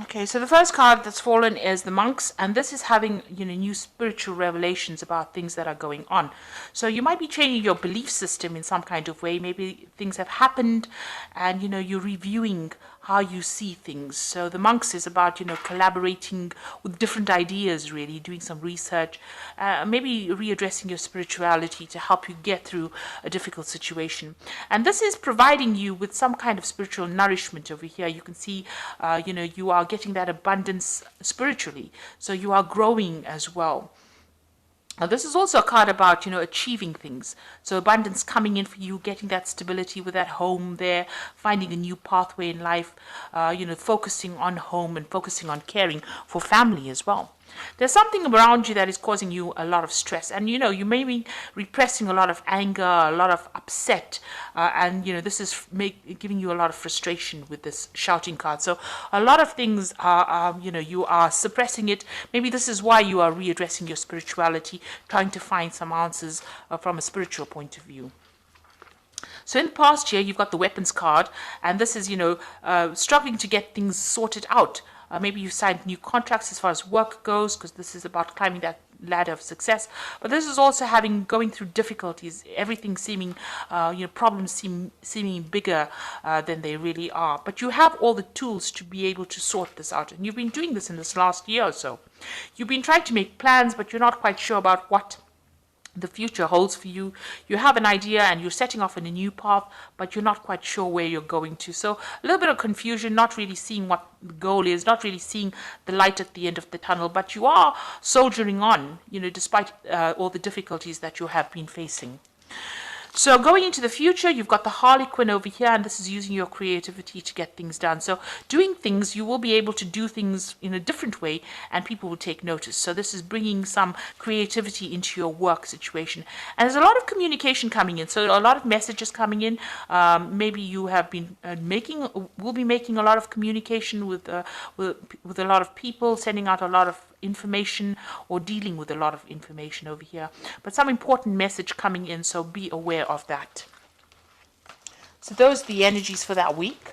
Okay, so the first card that's fallen is the monks, and this is having, new spiritual revelations about things that are going on. So you might be changing your belief system in some kind of way. Maybe things have happened, and you're reviewing how you see things. So the monks is about collaborating with different ideas, really doing some research, maybe readdressing your spirituality to help you get through a difficult situation. And this is providing you with some kind of spiritual nourishment over here. You can see, you are getting that abundance spiritually. So you are growing as well. Now, this is also a card about, achieving things. So abundance coming in for you, getting that stability with that home there, finding a new pathway in life, focusing on home and focusing on caring for family as well. There's something around you that is causing you a lot of stress, and you may be repressing a lot of anger, a lot of upset, and this is giving you a lot of frustration with this shouting card. So a lot of things are you are suppressing it. Maybe this is why you are readdressing your spirituality, trying to find some answers from a spiritual point of view. So in the past year, you've got the weapons card, and this is, struggling to get things sorted out. Maybe you signed new contracts as far as work goes, because this is about climbing that ladder of success. But this is also going through difficulties, everything seeming, problems seeming bigger than they really are. But you have all the tools to be able to sort this out. And you've been doing this in this last year or so. You've been trying to make plans, but you're not quite sure about what the future holds for you. You have an idea and you're setting off in a new path, but you're not quite sure where you're going to. So a little bit of confusion, not really seeing what the goal is, not really seeing the light at the end of the tunnel, but you are soldiering on, despite all the difficulties that you have been facing. So going into the future, you've got the Harlequin over here, and this is using your creativity to get things done. So doing things, you will be able to do things in a different way, and people will take notice. So this is bringing some creativity into your work situation. And there's a lot of communication coming in, so a lot of messages coming in. Maybe you have been will be making a lot of communication with a lot of people, sending out a lot of information or dealing with a lot of information over here, but some important message coming in, so be aware of that. So those are the energies for that week.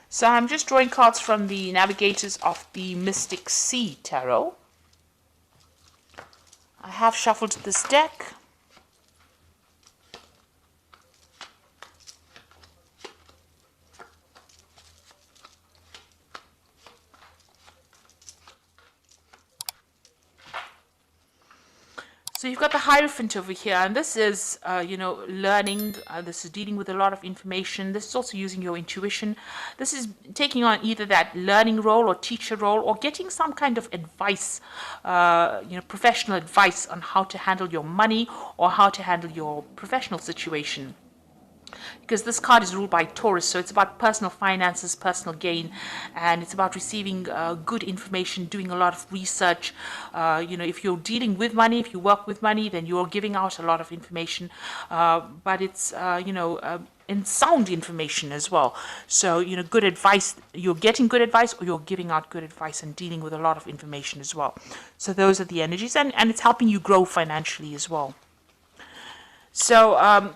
So I'm just drawing cards from the Navigators of the Mystic Sea Tarot. I have shuffled this deck. So you've got the Hierophant over here, and this is, learning. This is dealing with a lot of information. This is also using your intuition. This is taking on either that learning role or teacher role, or getting some kind of advice, professional advice on how to handle your money or how to handle your professional situation. Because this card is ruled by Taurus, so it's about personal finances, personal gain, and it's about receiving good information, doing a lot of research. If you're dealing with money, if you work with money, then you're giving out a lot of information, but it's, and sound information as well. So, good advice, you're getting good advice, or you're giving out good advice and dealing with a lot of information as well. So those are the energies, and it's helping you grow financially as well. So,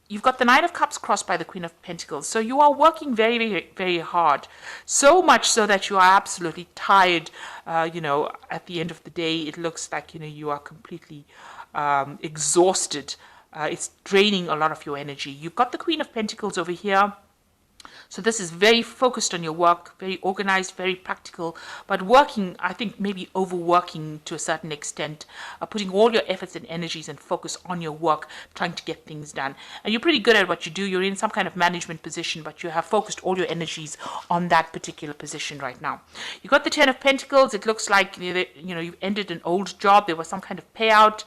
you've got the Knight of Cups crossed by the Queen of Pentacles. So you are working very, very, very hard. So much so that you are absolutely tired. At the end of the day, it looks like, you are completely exhausted. It's draining a lot of your energy. You've got the Queen of Pentacles over here. So this is very focused on your work, very organized, very practical, but working, I think maybe overworking to a certain extent, putting all your efforts and energies and focus on your work, trying to get things done. And you're pretty good at what you do. You're in some kind of management position, but you have focused all your energies on that particular position right now. You've got the Ten of Pentacles. It looks like, you've ended an old job. There was some kind of payout.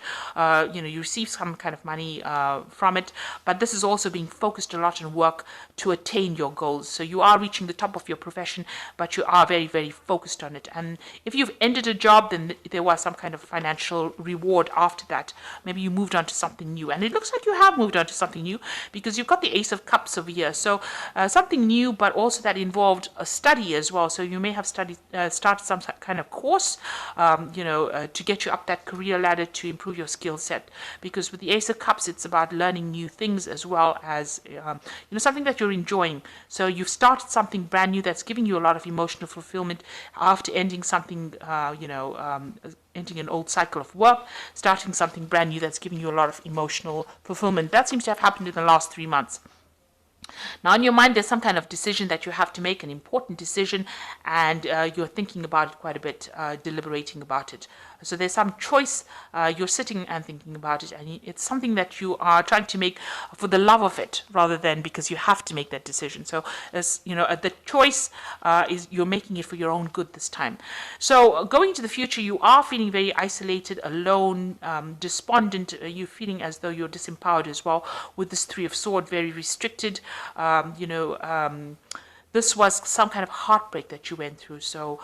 You received some kind of money from it, but this is also being focused a lot on work to attain your goals. goals. So you are reaching the top of your profession, but you are very, very focused on it. And if you've ended a job, then there was some kind of financial reward after that. Maybe you moved on to something new. And it looks like you have moved on to something new, because you've got the Ace of Cups over here. So something new, but also that involved a study as well. So you may have started some kind of course, to get you up that career ladder, to improve your skill set. Because with the Ace of Cups, it's about learning new things as well as something that you're enjoying. So you've started something brand new that's giving you a lot of emotional fulfillment after ending something, ending an old cycle of work, starting something brand new that's giving you a lot of emotional fulfillment. That seems to have happened in the last 3 months. Now, in your mind, there's some kind of decision that you have to make, an important decision, and you're thinking about it quite a bit, deliberating about it. So there's some choice, you're sitting and thinking about it, and it's something that you are trying to make for the love of it, rather than because you have to make that decision. So, the choice is you're making it for your own good this time. So going into the future, you are feeling very isolated, alone, despondent. You're feeling as though you're disempowered as well, with this Three of Swords, very restricted. This was some kind of heartbreak that you went through. So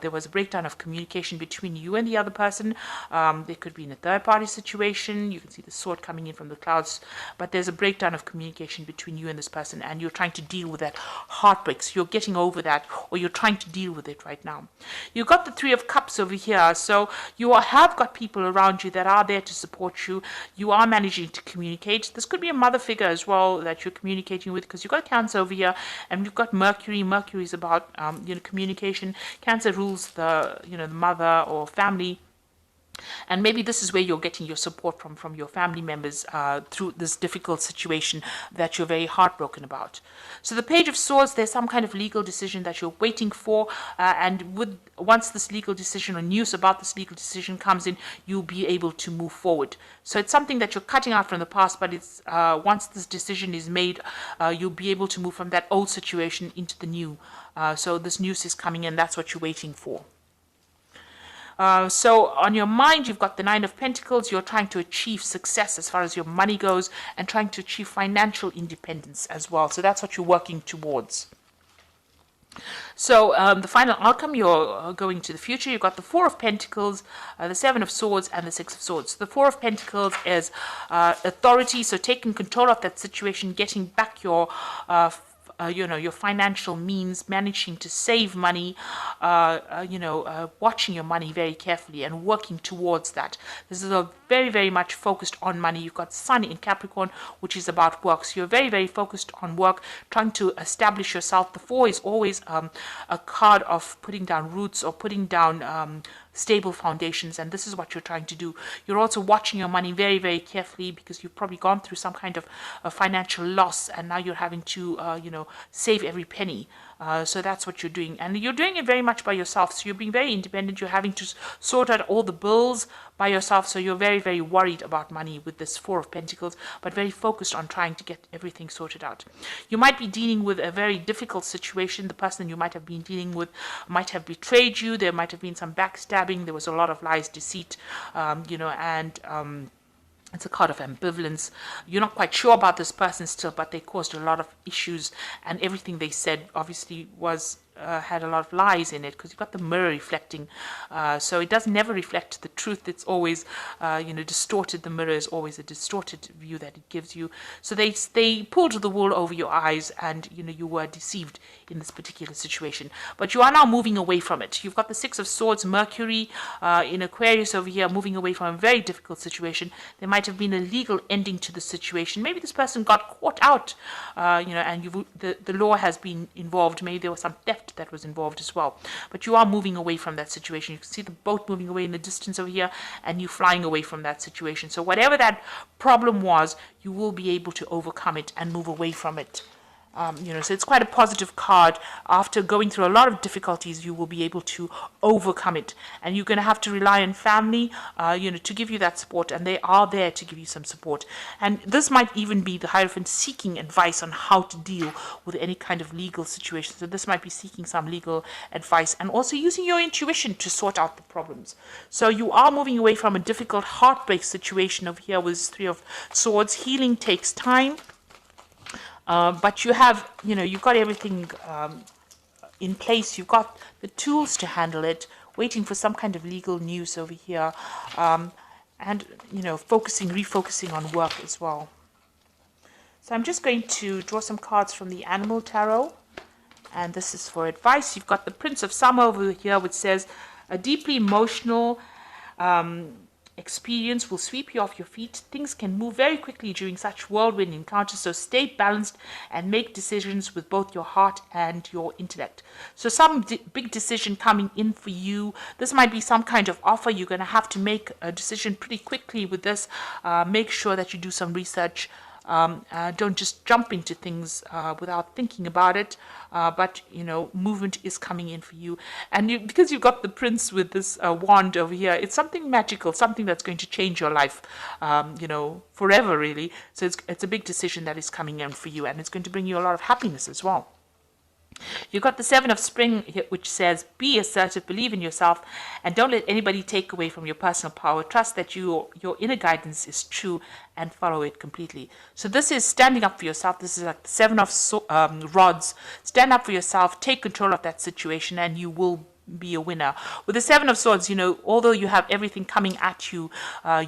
there was a breakdown of communication between you and the other person. There could be in a third-party situation. You can see the sword coming in from the clouds. But there's a breakdown of communication between you and this person, and you're trying to deal with that heartbreak. So you're getting over that, or you're trying to deal with it right now. You've got the Three of Cups over here. So you have got people around you that are there to support you. You are managing to communicate. This could be a mother figure as well that you're communicating with, because you've got Cancer over here, and you've got Mercury. Mercury is about communication. Cancer rules the mother or family. And maybe this is where you're getting your support from your family members through this difficult situation that you're very heartbroken about. So the Page of Swords, there's some kind of legal decision that you're waiting for, and once this legal decision or news about this legal decision comes in, you'll be able to move forward. So it's something that you're cutting out from the past, but it's once this decision is made, you'll be able to move from that old situation into the new. So this news is coming in, that's what you're waiting for. So on your mind, you've got the Nine of Pentacles. You're trying to achieve success as far as your money goes, and trying to achieve financial independence as well. So that's what you're working towards. So the final outcome, you're going to the future. You've got the Four of Pentacles, the Seven of Swords, and the Six of Swords. The Four of Pentacles is authority, so taking control of that situation, getting back your financial means, managing to save money, watching your money very carefully and working towards that. This is a very, very much focused on money. You've got Sun in Capricorn, which is about work. So you're very, very focused on work, trying to establish yourself. The Four is always a card of putting down roots or putting down stable foundations, and this is what you're trying to do. You're also watching your money very, very carefully, because you've probably gone through some kind of a financial loss, and now you're having to save every penny. So that's what you're doing, and you're doing it very much by yourself. So you're being very independent. You're having to sort out all the bills by yourself. So you're very, very worried about money with this Four of Pentacles, but very focused on trying to get everything sorted out. You might be dealing with a very difficult situation. The person you might have been dealing with might have betrayed you. There might have been some backstabbing. There was a lot of lies, deceit, it's a card of ambivalence. You're not quite sure about this person still, but they caused a lot of issues, and everything they said obviously was had a lot of lies in it, because you've got the mirror reflecting. So it does never reflect the truth. It's always, distorted. The mirror is always a distorted view that it gives you. So they pulled the wool over your eyes, and you were deceived in this particular situation. But you are now moving away from it. You've got the Six of Swords, Mercury in Aquarius over here, moving away from a very difficult situation. There might have been a legal ending to the situation. Maybe this person got caught out, and the law has been involved. Maybe there was some theft that was involved as well. But you are moving away from that situation. You can see the boat moving away in the distance over here, and you flying away from that situation. So whatever that problem was, you will be able to overcome it and move away from it. So it's quite a positive card. After going through a lot of difficulties, you will be able to overcome it. And you're going to have to rely on family, to give you that support. And they are there to give you some support. And this might even be the Hierophant seeking advice on how to deal with any kind of legal situation. So this might be seeking some legal advice, and also using your intuition to sort out the problems. So you are moving away from a difficult heartbreak situation over here with Three of Swords. Healing takes time. But you have, you've got everything in place. You've got the tools to handle it, waiting for some kind of legal news over here, and, refocusing on work as well. So I'm just going to draw some cards from the Animal Tarot, and this is for advice. You've got the Prince of Summer over here, which says, a deeply emotional experience will sweep you off your feet. Things can move very quickly during such whirlwind encounters, so stay balanced and make decisions with both your heart and your intellect. So some big decision coming in for you. This might be some kind of offer. You're going to have to make a decision pretty quickly with this. Make sure that you do some research. Don't just jump into things without thinking about it. But movement is coming in for you, and because you've got the Prince with this wand over here, it's something magical, something that's going to change your life, forever, really. So it's a big decision that is coming in for you, and it's going to bring you a lot of happiness as well. You've got the Seven of Spring, which says, be assertive, believe in yourself, and don't let anybody take away from your personal power. Trust that your inner guidance is true and follow it completely. So this is standing up for yourself. This is like the Seven of Rods. Stand up for yourself, take control of that situation, and you will be a winner. With the Seven of Swords, although you have everything coming at you,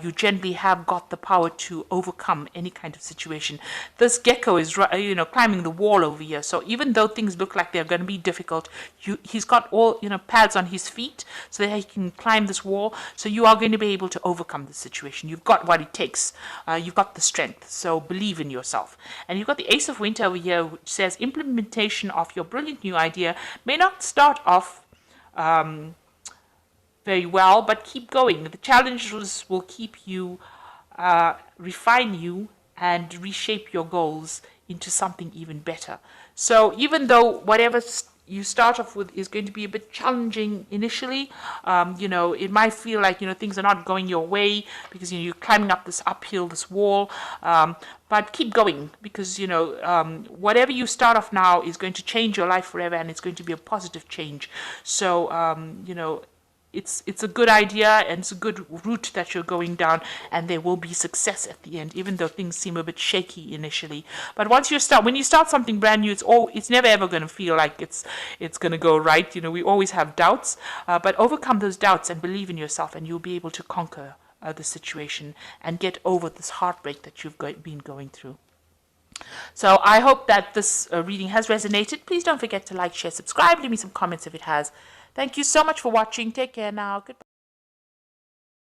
you generally have got the power to overcome any kind of situation. This gecko is, climbing the wall over here. So even though things look like they're going to be difficult, he's got all, pads on his feet so that he can climb this wall. So you are going to be able to overcome the situation. You've got what it takes. You've got the strength. So believe in yourself. And you've got the Ace of Winter over here, which says implementation of your brilliant new idea may not start off very well, but keep going. The challenges will keep you, refine you, and reshape your goals into something even better. So even though whatever you start off with is going to be a bit challenging initially, it might feel like, things are not going your way because, you're climbing up this uphill, this wall, but keep going because, whatever you start off now is going to change your life forever, and it's going to be a positive change. So, it's a good idea, and it's a good route that you're going down, and there will be success at the end, even though things seem a bit shaky initially. But when you start something brand new, it's never ever going to feel like it's going to go right. We always have doubts, but overcome those doubts and believe in yourself, and you'll be able to conquer the situation and get over this heartbreak that you've been going through. So I hope that this reading has resonated. Please don't forget to like, share, subscribe. Leave me some comments if it has. Thank you so much for watching. Take care now. Goodbye.